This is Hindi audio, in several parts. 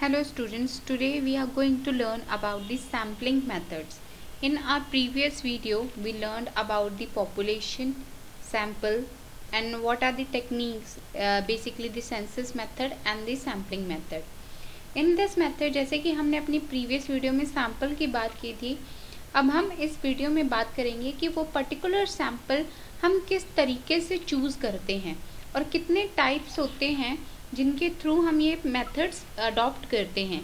Hello students, today we are going to learn about the sampling methods. In our previous video, we learned about the population, sample and what are the techniques, basically the census method and the sampling method. In this method, जैसे कि हमने अपनी previous video में sample की बात की थी, अब हम इस वीडियो में बात करेंगे कि वो पर्टिकुलर सैम्पल हम किस तरीके से चूज़ करते हैं और कितने टाइप्स होते हैं जिनके थ्रू हम ये मेथड्स अडॉप्ट करते हैं।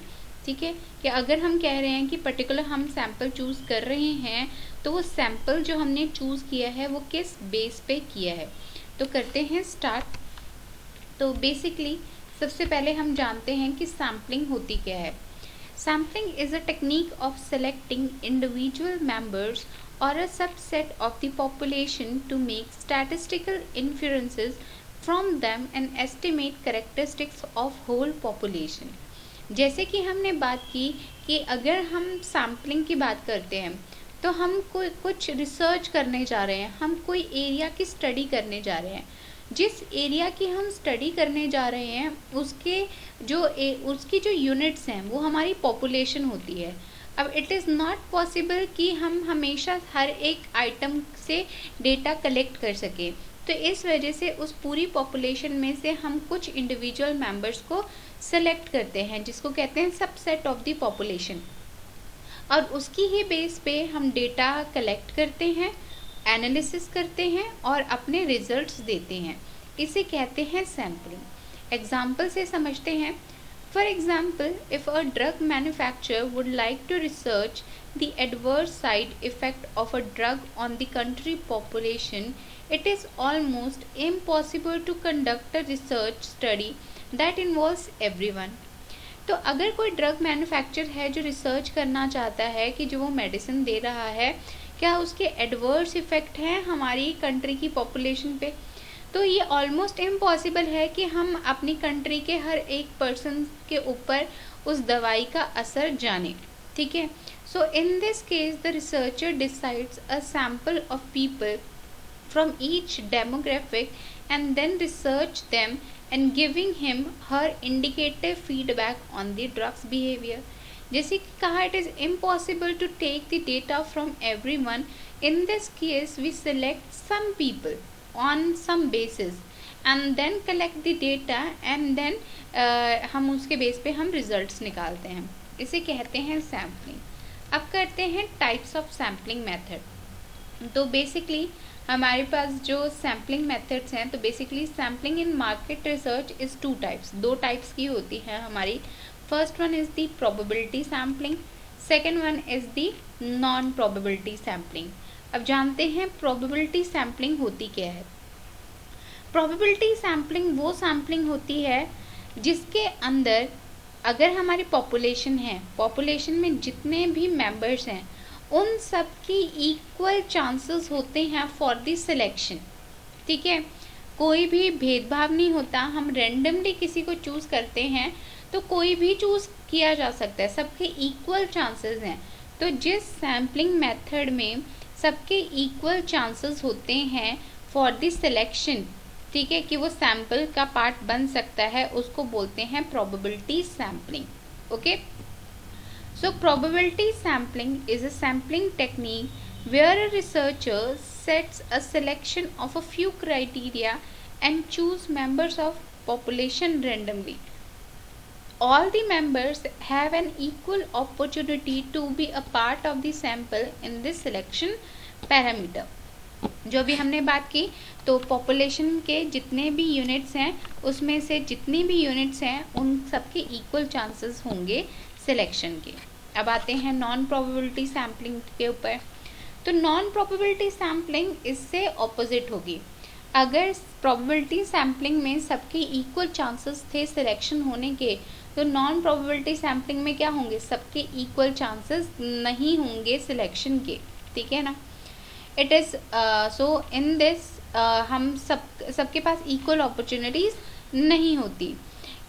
ठीक है, कि अगर हम कह रहे हैं कि पर्टिकुलर हम सैम्पल चूज़ कर रहे हैं तो वो सैम्पल जो हमने चूज़ किया है वो किस बेस पे किया है। तो करते हैं स्टार्ट। तो बेसिकली सबसे पहले हम जानते हैं कि सैम्पलिंग होती क्या है। Sampling is a technique of selecting individual members or a subset of the population to make statistical inferences from them and estimate characteristics of whole population. जैसे कि हमने बात की कि अगर हम सैम्पलिंग की बात करते हैं तो हम कुछ रिसर्च करने जा रहे हैं, हम कोई एरिया की स्टडी करने जा रहे हैं। जिस एरिया की हम स्टडी करने जा रहे हैं उसकी जो यूनिट्स हैं वो हमारी पॉपुलेशन होती है। अब इट इज़ नॉट पॉसिबल कि हम हमेशा हर एक आइटम से डेटा कलेक्ट कर सकें, तो इस वजह से उस पूरी पॉपुलेशन में से हम कुछ इंडिविजुअल मेंबर्स को सेलेक्ट करते हैं जिसको कहते हैं सबसेट ऑफ द पॉपुलेशन, और उसकी ही बेस पे हम डेटा कलेक्ट करते हैं, एनालिसिस करते हैं और अपने रिजल्ट्स देते हैं। इसे कहते हैं सैम्पलिंग। एग्जाम्पल से समझते हैं। For example, if a drug manufacturer would like to research the adverse side effect of a drug on the country population, it is almost impossible to conduct a research study that involves everyone. तो अगर कोई ड्रग मैन्युफैक्चर है जो रिसर्च करना चाहता है कि जो वो मेडिसिन दे रहा है क्या उसके एडवर्स इफ़ेक्ट हैं हमारी कंट्री की पॉपुलेशन पे, तो ये ऑलमोस्ट इम्पॉसिबल है कि हम अपनी कंट्री के हर एक पर्सन के ऊपर उस दवाई का असर जाने। ठीक है, so in this case the researcher decides a sample of people from each demographic and then research them and giving him her indicative feedback on the drug's behavior. जैसे कि कहा, it is impossible to take the data from everyone. In this case we select some people on some basis and then collect the data and then हम उसके बेस पे हम रिजल्ट्स निकालते हैं। इसे कहते हैं सैम्पलिंग। अब करते हैं टाइप्स ऑफ सैम्पलिंग मेथड। तो बेसिकली हमारे पास जो सैम्पलिंग मेथड्स हैं, तो basically sampling in market research is two types, दो टाइप्स की होती है हमारी। First one is the probability sampling, second one is the non probability sampling. अब जानते हैं प्रोबेबिलिटी सैम्पलिंग होती क्या है। प्रोबेबिलिटी सैम्पलिंग वो सैम्पलिंग होती है जिसके अंदर अगर हमारी पॉपुलेशन है, पॉपुलेशन में जितने भी मेंबर्स हैं उन सब की इक्वल चांसेस होते हैं फॉर द सिलेक्शन। ठीक है, कोई भी भेदभाव नहीं होता। हम रैंडमली किसी को चूज़ करते हैं तो कोई भी चूज़ किया जा सकता है, सबके इक्वल चांसेस हैं। तो जिस सैम्पलिंग मेथड में सबके इक्वल चांसेस होते हैं फॉर द सिलेक्शन, ठीक है, कि वो सैम्पल का पार्ट बन सकता है, उसको बोलते हैं probability sampling. Okay, so probability sampling is a sampling technique where a researcher sets a selection of a few criteria and choose members of population randomly. All the members have an equal opportunity to be a part of the sample in this selection parameter. जो भी हमने बात की, तो पॉपुलेशन के जितने भी यूनिट्स हैं उसमें से जितनी भी यूनिट्स हैं उन सबके इक्वल चांसेस होंगे सिलेक्शन के। अब आते हैं नॉन प्रोबेबिलिटी सैम्पलिंग के ऊपर। तो नॉन प्रोबेबिलिटी सैम्पलिंग इससे ऑपोजिट होगी। अगर प्रोबेबिलिटी सैम्पलिंग में सबके इक्वल चांसेस थे सिलेक्शन होने के, तो नॉन प्रोबेबिलिटी सैम्पलिंग में क्या होंगे, सबके इक्वल चांसेस नहीं होंगे सिलेक्शन के। ठीक है ना, it is so in this हम सबके पास इक्वल अपॉर्चुनिटीज़ नहीं होती।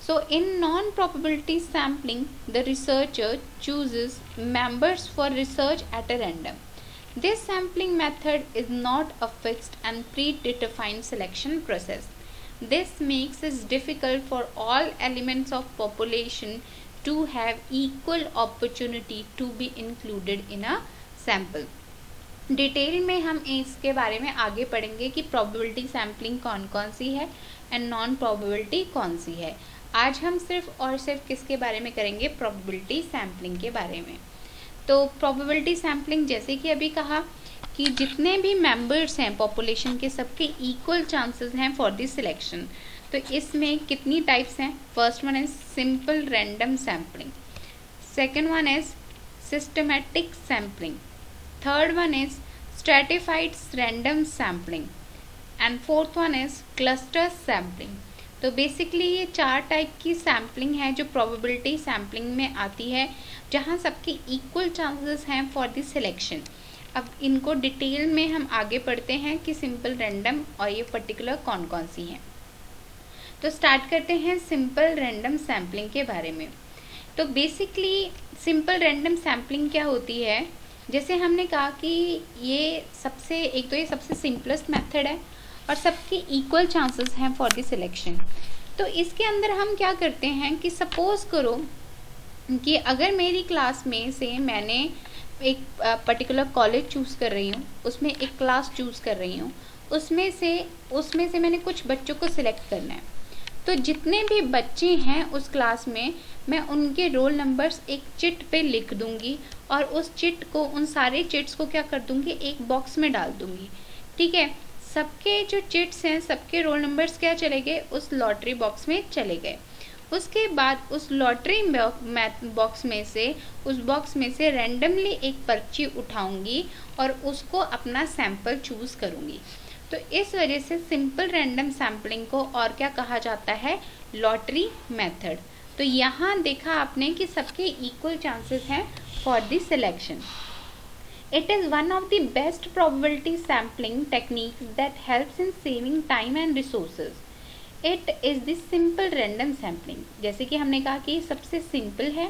So in non-probability sampling, the researcher chooses members for research at a random. This sampling method is not a fixed and predefined selection process. This makes it difficult for all elements of population to have equal opportunity to be included in a sample. Detail में हम इसके बारे में आगे पढ़ेंगे कि प्रोबेबिलिटी सैम्पलिंग कौन कौन सी है एंड नॉन प्रोबेबिलिटी कौन सी है। आज हम सिर्फ और सिर्फ किसके बारे में करेंगे, प्रोबेबिलिटी सैम्पलिंग के बारे में। तो प्रोबेबिलिटी सैम्पलिंग जैसे कि अभी कहा कि जितने भी मेंबर्स हैं पॉपुलेशन के, सबके इक्वल चांसेस हैं फॉर द सिलेक्शन। तो इसमें कितनी टाइप्स हैं? First one is simple random sampling, second one is systematic sampling, third one is stratified random sampling and fourth one is cluster sampling. तो बेसिकली ये 4 टाइप की सैम्पलिंग है जो प्रोबेबिलिटी सैम्पलिंग में आती है, जहाँ सबके इक्वल चांसेस हैं फॉर द सिलेक्शन। अब इनको डिटेल में हम आगे पढ़ते हैं कि सिंपल रैंडम और ये पर्टिकुलर कौन कौन सी हैं। तो स्टार्ट करते हैं सिंपल रैंडम सैम्पलिंग के बारे में। तो बेसिकली सिंपल रैंडम सैम्पलिंग क्या होती है, जैसे हमने कहा कि ये सबसे सिंपलेस्ट मेथड है और सबके इक्वल चांसेस हैं फॉर द सिलेक्शन। तो इसके अंदर हम क्या करते हैं कि सपोज करो कि अगर मेरी क्लास में से मैंने एक पर्टिकुलर कॉलेज चूज़ कर रही हूँ, उसमें एक क्लास चूज़ कर रही हूँ, उसमें से मैंने कुछ बच्चों को सिलेक्ट करना है। तो जितने भी बच्चे हैं उस क्लास में, मैं उनके रोल नंबर्स एक चिट पे लिख दूंगी और उस चिट को, उन सारे चिट्स को क्या कर दूंगी, एक बॉक्स में डाल दूंगी। ठीक है, सबके जो चिट्स हैं, सबके रोल नंबर्स क्या चले गए, उस लॉटरी बॉक्स में चले गए। उसके बाद उस लॉटरी बॉक्स में से रैंडमली एक पर्ची उठाऊंगी और उसको अपना सैंपल चूज करूंगी। तो इस वजह से सिंपल रैंडम सैम्पलिंग को और क्या कहा जाता है, लॉटरी मेथड। तो यहाँ देखा आपने कि सबके इक्वल चांसेस हैं for the selection. It is one of the best probability sampling techniques that helps in saving time and resources. It is the simple random sampling. जैसे कि हमने कहा कि सबसे सिंपल है,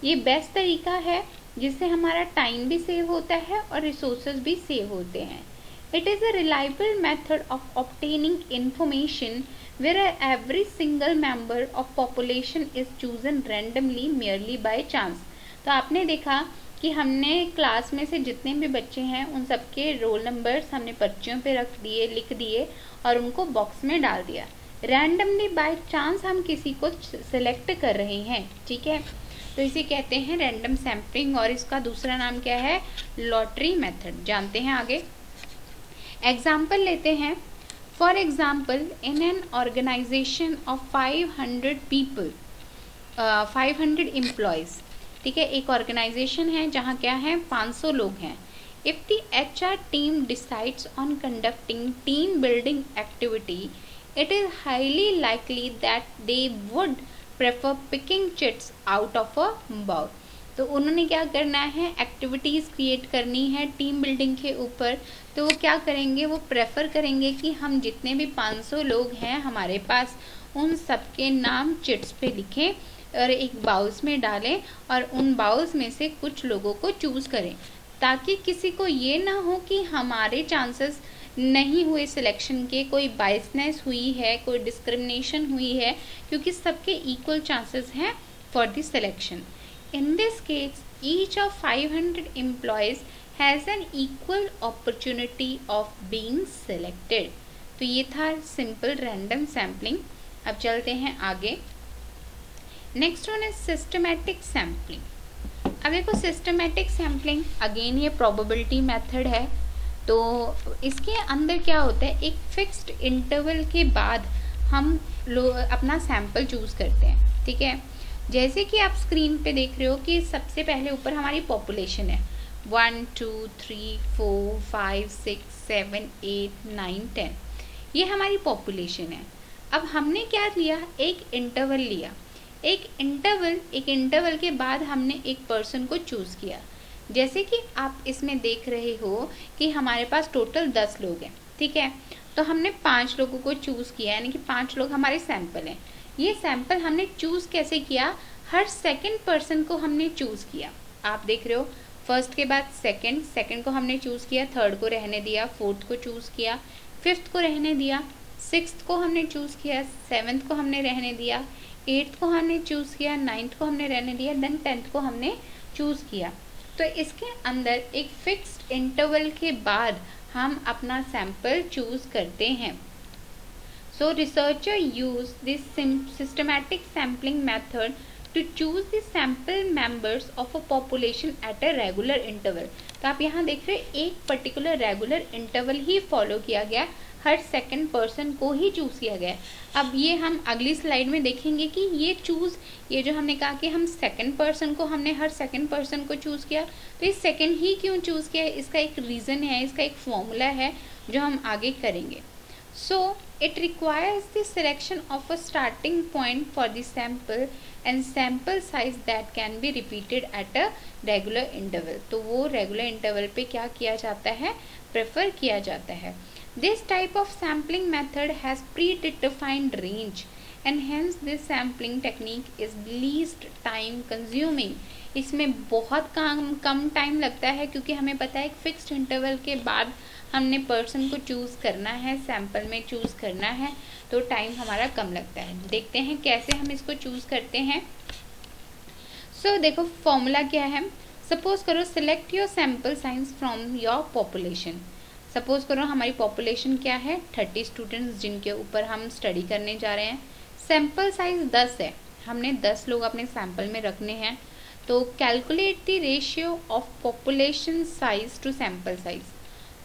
ये बेस्ट तरीका है जिससे हमारा टाइम भी सेव होता है और रिसोर्सेज भी सेव होते हैं। It is a reliable method of obtaining information where every single member of population is chosen randomly merely by chance. तो आपने देखा कि हमने क्लास में से जितने भी बच्चे हैं उन सबके रोल नंबर्स हमने पर्चियों पे लिख दिए और उनको बॉक्स में डाल दिया। रैंडमली बाय चांस हम किसी को सिलेक्ट कर रहे हैं। ठीक है, तो इसे कहते हैं रैंडम सैम्पलिंग और इसका दूसरा नाम क्या है, लॉटरी मेथड। जानते हैं आगे। एग्जाम्पल लेते हैं। For example, in an organisation of 500 people, 500 employees. ठीक है, एक ऑर्गेनाइजेशन है जहाँ क्या है, 500 लोग हैं। If the HR team decides on conducting team building activity, it is highly likely that they would prefer picking chits out of a bowl. तो उन्होंने क्या करना है, एक्टिविटीज़ क्रिएट करनी है टीम बिल्डिंग के ऊपर। तो वो क्या करेंगे, वो प्रेफर करेंगे कि हम जितने भी 500 लोग हैं हमारे पास, उन सबके नाम चिट्स पे लिखें और एक बाउल्स में डालें और उन बाउल्स में से कुछ लोगों को चूज़ करें, ताकि किसी को ये ना हो कि हमारे चांसेस नहीं हुए सिलेक्शन के, कोई बायसनेस हुई है, कोई डिस्क्रिमिनेशन हुई है, क्योंकि सबके इक्वल चांसेस हैं for the selection. In this case each of 500 employees has an equal opportunity of being selected. तो ये था सिंपल रैंडम सैम्पलिंग। अब चलते हैं आगे। Next one is systematic sampling. अब देखो, सिस्टमैटिक सैम्पलिंग अगेन ये प्रोबेबिलिटी मेथड है। तो इसके अंदर क्या होता है, एक फिक्स्ड इंटरवल के बाद हम अपना सैंपल चूज़ करते हैं। ठीक है, जैसे कि आप स्क्रीन पे देख रहे हो कि सबसे पहले ऊपर हमारी पॉपुलेशन है 1 2 3 4 5 6 7 8 9 10, ये हमारी पॉपुलेशन है। अब हमने क्या लिया, एक इंटरवल लिया। एक इंटरवल के बाद हमने एक पर्सन को चूज़ किया। जैसे कि आप इसमें देख रहे हो कि हमारे पास टोटल 10 लोग हैं। ठीक है, तो हमने 5 लोगों को चूज़ किया, यानी कि 5 लोग हमारे सैंपल हैं। ये सैंपल हमने चूज़ कैसे किया, हर सेकंड पर्सन को हमने चूज़ किया। आप देख रहे हो, फर्स्ट के बाद सेकंड को हमने चूज़ किया, थर्ड को रहने दिया, फोर्थ को चूज़ किया, फिफ्थ को रहने दिया, सिक्स्थ को हमने चूज़ किया, सेवन्थ को हमने रहने दिया, 8th को हमने चूज़ किया, 9th को हमने रहने दिया, देन 10th को हमने चूज़ किया। तो इसके अंदर एक फिक्स्ड इंटरवल के बाद हम अपना सैंपल चूज़ करते हैं। So researcher use this systematic sampling method to choose the sample members of a population at a regular interval। तो आप यहाँ देख रहे हैं एक पर्टिकुलर रेगुलर इंटरवल ही फॉलो किया गया, हर सेकंड पर्सन को ही चूज़ किया गया। अब ये हम अगली स्लाइड में देखेंगे कि ये जो हमने कहा कि हम सेकंड पर्सन को हमने हर सेकंड पर्सन को चूज़ किया, तो ये सेकंड ही क्यों चूज़ किया है, इसका एक रीज़न है, इसका एक फॉर्मूला है जो हम आगे करेंगे। So it requires the selection of a starting point for the sample and sample size that can be repeated at a regular interval। तो वो regular interval पे क्या किया जाता है, प्रेफर किया जाता है। This type of sampling method has predefined range and hence this sampling technique is least time consuming। इसमें बहुत कम टाइम लगता है क्योंकि हमें पता है एक फिक्स्ड इंटरवल के बाद हमने पर्सन को चूज़ करना है, सैंपल में चूज़ करना है, तो टाइम हमारा कम लगता है। देखते हैं कैसे हम इसको चूज़ करते हैं। सो देखो फॉर्मूला क्या है। सपोज करो select your sample size from your population. Suppose करो हमारी पॉपुलेशन क्या है, 30 स्टूडेंट्स जिनके ऊपर हम स्टडी करने जा रहे हैं। सैंपल साइज 10 है, हमने 10 लोग अपने सैंपल में रखने हैं। तो calculate the ratio of population size to sample size.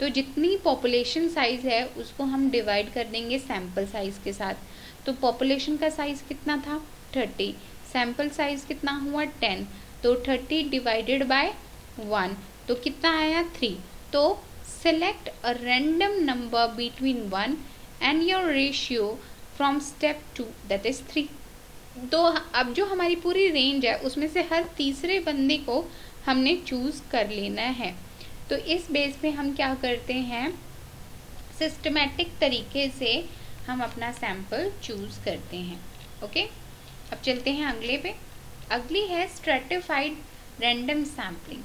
तो जितनी पॉपुलेशन साइज है उसको हम डिवाइड कर देंगे सैंपल साइज के साथ। तो पॉपुलेशन का साइज कितना था, 30, सैंपल साइज कितना हुआ 10, तो 30 डिवाइडेड बाय 1 तो कितना आया 3। तो select a random number between 1 and your ratio from step 2 that is 3। तो अब जो हमारी पूरी रेंज है उसमें से हर तीसरे बंदे को हमने चूज कर लेना है। तो इस बेस पे हम क्या करते हैं, सिस्टमैटिक तरीके से हम अपना सैंपल चूज करते हैं। ओके, अब चलते हैं अगले पे। अगली है स्ट्रेटिफाइड रैंडम सैम्पलिंग।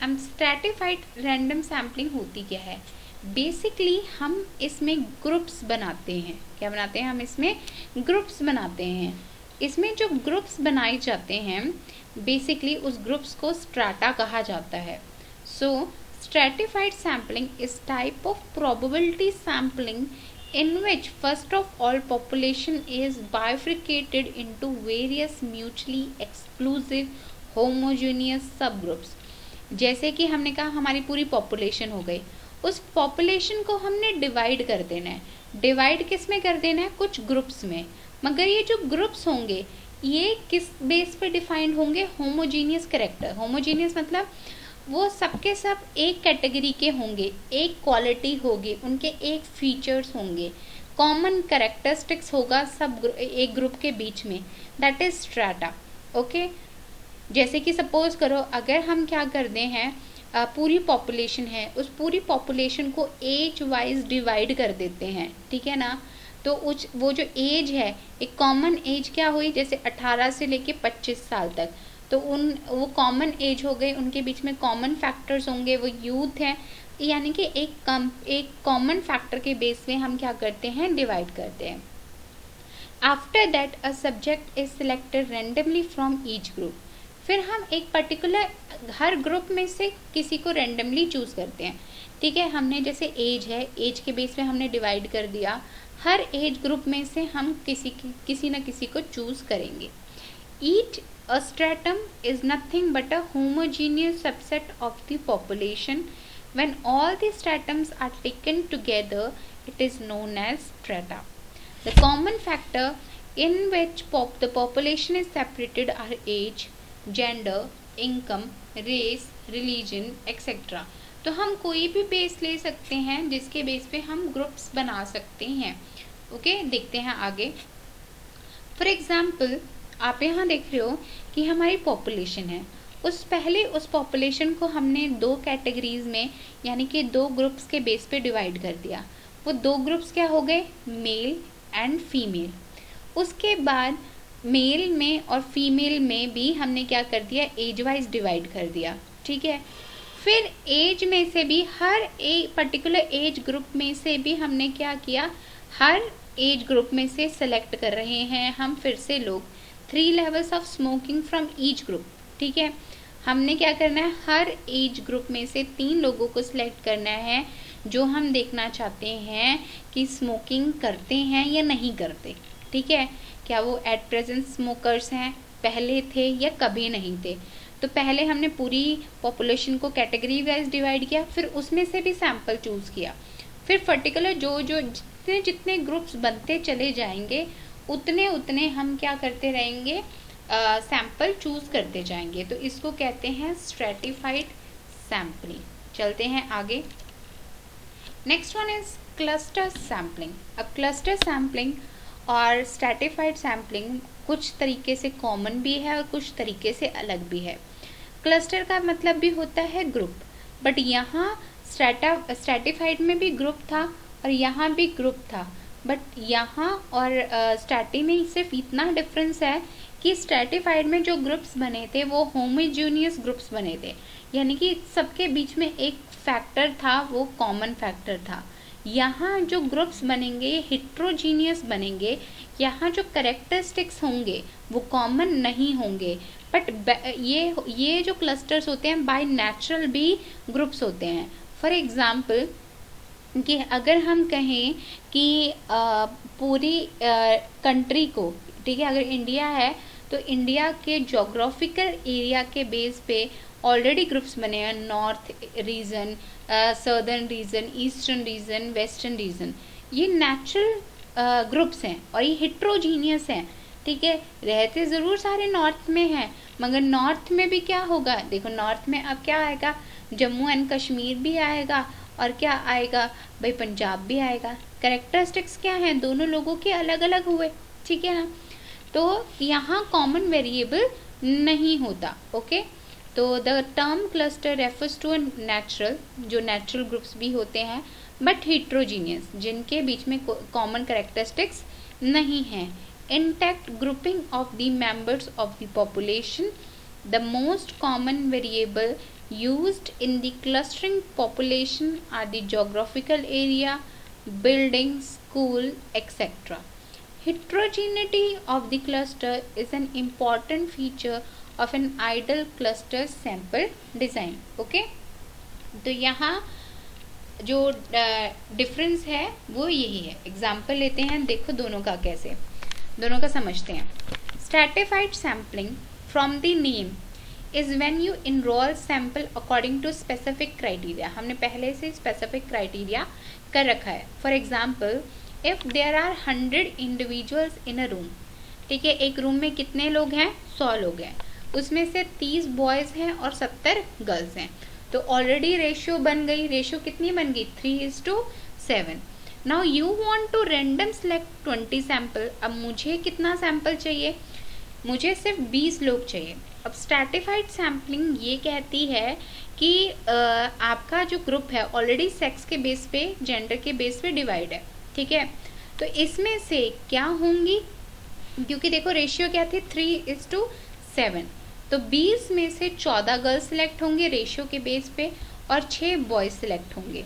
अब स्ट्रेटिफाइड रैंडम सैम्पलिंग होती क्या है, बेसिकली हम इसमें ग्रुप्स बनाते हैं। क्या बनाते हैं, हम इसमें ग्रुप्स बनाते हैं। इसमें जो ग्रुप्स बनाए जाते हैं बेसिकली उस ग्रुप्स को स्ट्राटा कहा जाता है। सो stratified sampling is type of probability sampling in which first of all population is bifurcated into various mutually exclusive homogeneous subgroups। जैसे कि हमने कहा हमारी पूरी पॉपुलेशन हो गई, उस पॉपुलेशन को हमने डिवाइड कर देना है। डिवाइड किस में कर देना है, कुछ ग्रुप्स में। मगर ये जो ग्रुप्स होंगे ये किस बेस पे डिफाइंड होंगे, होमोजीनियस कैरेक्टर। होमोजीनियस मतलब वो सबके सब एक कैटेगरी के होंगे, एक क्वालिटी होगी, उनके एक फीचर्स होंगे, कॉमन कैरेक्टरिस्टिक्स होगा सब एक ग्रुप के बीच में, दैट इज स्ट्राटा। ओके, जैसे कि सपोज करो अगर हम क्या करते हैं, पूरी पॉपुलेशन है, उस पूरी पॉपुलेशन को एज वाइज डिवाइड कर देते हैं, ठीक है ना। तो वो जो एज है, एक कॉमन एज क्या हुई, जैसे 18 से लेके 25 साल तक, तो वो कॉमन एज हो गई, उनके बीच में कॉमन फैक्टर्स होंगे, वो यूथ है, यानी कि एक कॉमन फैक्टर के बेस पे हम क्या करते हैं, डिवाइड करते हैं। After that a subject is selected randomly from each group. फिर हम एक पर्टिकुलर हर ग्रुप में से किसी को रैंडमली चूज करते हैं, ठीक है। हमने जैसे एज है, एज के बेस पे हमने डिवाइड कर दिया, हर एज ग्रुप में से हम किसी न किसी को चूज करेंगे। Each a stratum is nothing but a homogeneous subset of the population. When all the stratums are taken together, it is known as strata. The common factor in which the population is separated are age, gender, income, race, religion, etc. तो हम कोई भी बेस ले सकते हैं जिसके बेस पे हम ग्रुप्स बना सकते हैं। ओके, देखते हैं आगे। फॉर एग्जाम्पल आप यहाँ देख रहे हो कि हमारी पॉपुलेशन है, उस पॉपुलेशन को हमने 2 कैटेगरीज में यानी कि 2 ग्रुप्स के बेस पे डिवाइड कर दिया। वो 2 ग्रुप्स क्या हो गए, मेल एंड फीमेल। उसके बाद मेल में और फीमेल में भी हमने क्या कर दिया, एज वाइज डिवाइड कर दिया, ठीक है। फिर एज में से भी हर एक पर्टिकुलर एज ग्रुप में से भी हमने क्या किया, हर एज ग्रुप में से सेलेक्ट कर रहे हैं हम फिर से लोग। 3 levels of smoking from each group. ठीक है, हमने क्या करना है, हर एज ग्रुप में से 3 लोगों को सिलेक्ट करना है जो हम देखना चाहते हैं कि स्मोकिंग करते हैं या नहीं करते। ठीक है, क्या वो एट प्रेजेंट स्मोकर्स हैं, पहले थे या कभी नहीं थे। तो पहले हमने पूरी पॉपुलेशन को कैटेगरी वाइज डिवाइड किया, फिर उसमें से भी सैंपल चूज किया, फिर पर्टिकुलर जो जितने जितने ग्रुप्स बनते चले जाएंगे उतने उतने हम क्या करते रहेंगे, सैंपल चूज करते जाएंगे। तो इसको कहते हैं स्ट्रेटिफाइड सैम्पलिंग। चलते हैं आगे। Next one is cluster sampling. अब क्लस्टर सैम्पलिंग और स्ट्रेटिफाइड सैम्पलिंग कुछ तरीके से कॉमन भी है और कुछ तरीके से अलग भी है। क्लस्टर का मतलब भी होता है ग्रुप, बट यहाँ स्ट्रेटिफाइड में भी ग्रुप था और यहाँ भी ग्रुप था, बट यहाँ और स्ट्रेटी में सिर्फ इतना डिफरेंस है कि स्ट्रेटिफाइड में जो ग्रुप्स बने थे वो होमोजेनियस ग्रुप्स बने थे, यानी कि सबके बीच में एक फैक्टर था, वो कॉमन फैक्टर था। यहाँ जो ग्रुप्स बनेंगे ये हेट्रोजीनियस बनेंगे, यहाँ जो कैरेक्टरिस्टिक्स होंगे वो कॉमन नहीं होंगे, बट ये जो क्लस्टर्स होते हैं बाय नेचुरल भी ग्रुप्स होते हैं। फॉर एग्जाम्पल कि अगर हम कहें कि पूरी कंट्री को, ठीक है, अगर इंडिया है तो इंडिया के जोग्राफिकल एरिया के बेस पे ऑलरेडी ग्रुप्स बने हैं, north region, southern reason, eastern region, western region. ये नेचुरल ग्रुप्स हैं और ये हेट्रोजीनियस हैं। ठीक है, रहते ज़रूर सारे नॉर्थ में हैं, मगर नॉर्थ में भी क्या होगा, देखो नॉर्थ में अब क्या आएगा, जम्मू एंड कश्मीर भी आएगा और क्या आएगा भाई, पंजाब भी आएगा। कैरेक्टरिस्टिक्स क्या हैं, दोनों लोगों के अलग अलग हुए। ठीक है ना, तो यहाँ कॉमन वेरिएबल नहीं होता। ओके, तो the term cluster refers to natural, जो नेचुरल ग्रुप्स भी होते हैं बट हेट्रोजीनियस, जिनके बीच में कॉमन कैरेक्टरिस्टिक्स नहीं हैं। Intact grouping of the members of the population, the most common variable used in the clustering population are the geographical area, building, school, etc. Heterogeneity of the cluster is an important feature of an ideal cluster sample design. Okay, तो यहाँ जो डिफरेंस है वो यही है। एग्जाम्पल लेते हैं, देखो दोनों का कैसे, दोनों का समझते हैं। Stratified sampling from the name is when you enroll sample according to specific criteria। हमने पहले से specific criteria कर रखा है। For example, if there are 100 individuals in a room, ठीक है, एक रूम में कितने लोग हैं, 100 लोग हैं, उसमें से 30 बॉयज़ हैं और 70 गर्ल्स हैं, तो ऑलरेडी रेशियो बन गई। रेशियो कितनी बन गई, 3:7। Now you want to random select 20 sample. अब मुझे कितना सैम्पल चाहिए, मुझे सिर्फ 20 लोग चाहिए। अब स्ट्रैटिफाइड सैम्पलिंग ये कहती है कि आपका जो ग्रुप है ऑलरेडी सेक्स के बेस पे, जेंडर के बेस पे डिवाइड है। ठीक है, तो इसमें से क्या होंगी, क्योंकि देखो रेशियो क्या थी, 3:7, तो 20 में से 14 गर्ल्स सिलेक्ट होंगे रेशियो के बेस पे और 6 बॉयज सिलेक्ट होंगे।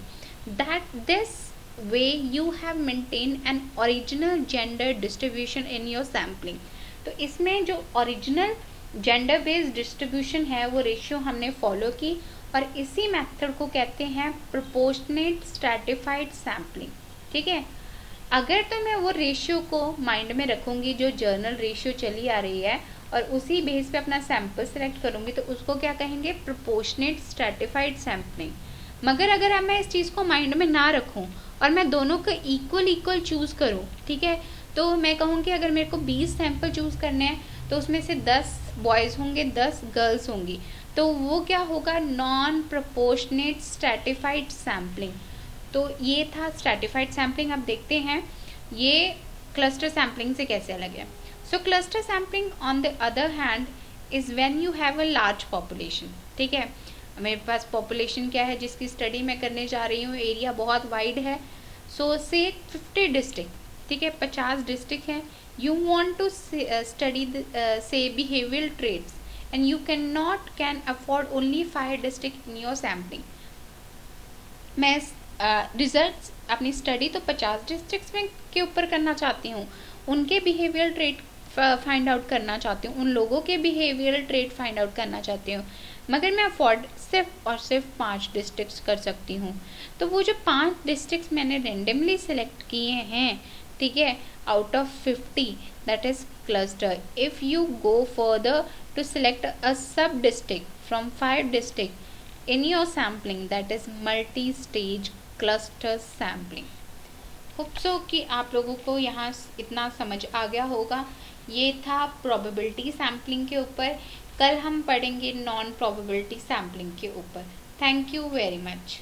That this way you have maintain an original gender distribution in your sampling. तो इसमें जो ओरिजिनल जेंडर बेस्ड डिस्ट्रीब्यूशन है वो रेशियो हमने फॉलो की, और इसी मेथड को कहते हैं प्रोपोर्शनेट स्ट्रैटिफाइड सैम्पलिंग। ठीक है, अगर तो मैं वो रेशियो को माइंड में रखूंगी जो जर्नल रेशियो चली आ रही है और उसी बेस पे अपना सैंपल सेलेक्ट करूंगी, तो उसको क्या कहेंगे, प्रोपोर्शनेट स्ट्रैटिफाइड सैम्पलिंग। मगर अगर अब मैं इस चीज़ को माइंड में ना रखूं और मैं दोनों को इक्वल चूज करूं, ठीक है, तो मैं कहूँगी अगर मेरे को 20 सैंपल चूज करने हैं तो उसमें से 10 बॉयज़ होंगे, 10 गर्ल्स होंगी, तो वो क्या होगा, नॉन प्रोपोर्शनेट स्ट्रैटिफाइड सैम्पलिंग। तो ये था स्ट्रैटिफाइड सैम्पलिंग। अब देखते हैं ये क्लस्टर सैम्पलिंग से कैसे अलग है। So cluster sampling on the other hand is when you have a large population. ठीक है, मेरे पास पॉपुलेशन क्या है जिसकी स्टडी मैं करने जा रही हूँ, एरिया बहुत वाइड है, सो से 50 डिस्ट्रिक्ट, ठीक है, 50 डिस्ट्रिक्ट हैं। You want to study say behavioral traits and you can afford only 5 districts in your sampling। मैं रिजल्ट्स अपनी स्टडी तो 50 डिस्ट्रिक्ट्स में के ऊपर करना चाहती हूँ, उनके बिहेवियरल ट्रेट फाइंड आउट करना चाहती हूँ, उन लोगों के बिहेवियरल ट्रेट फाइंड आउट करना चाहती हूँ, मगर मैं अफोर्ड सिर्फ और सिर्फ 5 डिस्ट्रिक्ट्स कर सकती हूँ। तो वो जो 5 डिस्ट्रिक्ट्स मैंने रेंडमली सेलेक्ट किए हैं, ठीक है, out of 50, that is cluster. If you go further to select a sub district from 5 district in your sampling, that is multi stage cluster sampling. Hope so कि आप लोगों को यहाँ इतना समझ आ गया होगा. ये था प्रोबेबिलिटी सैम्पलिंग के ऊपर. कल हम पढ़ेंगे नॉन प्रोबेबिलिटी सैम्पलिंग के ऊपर. Thank you very much.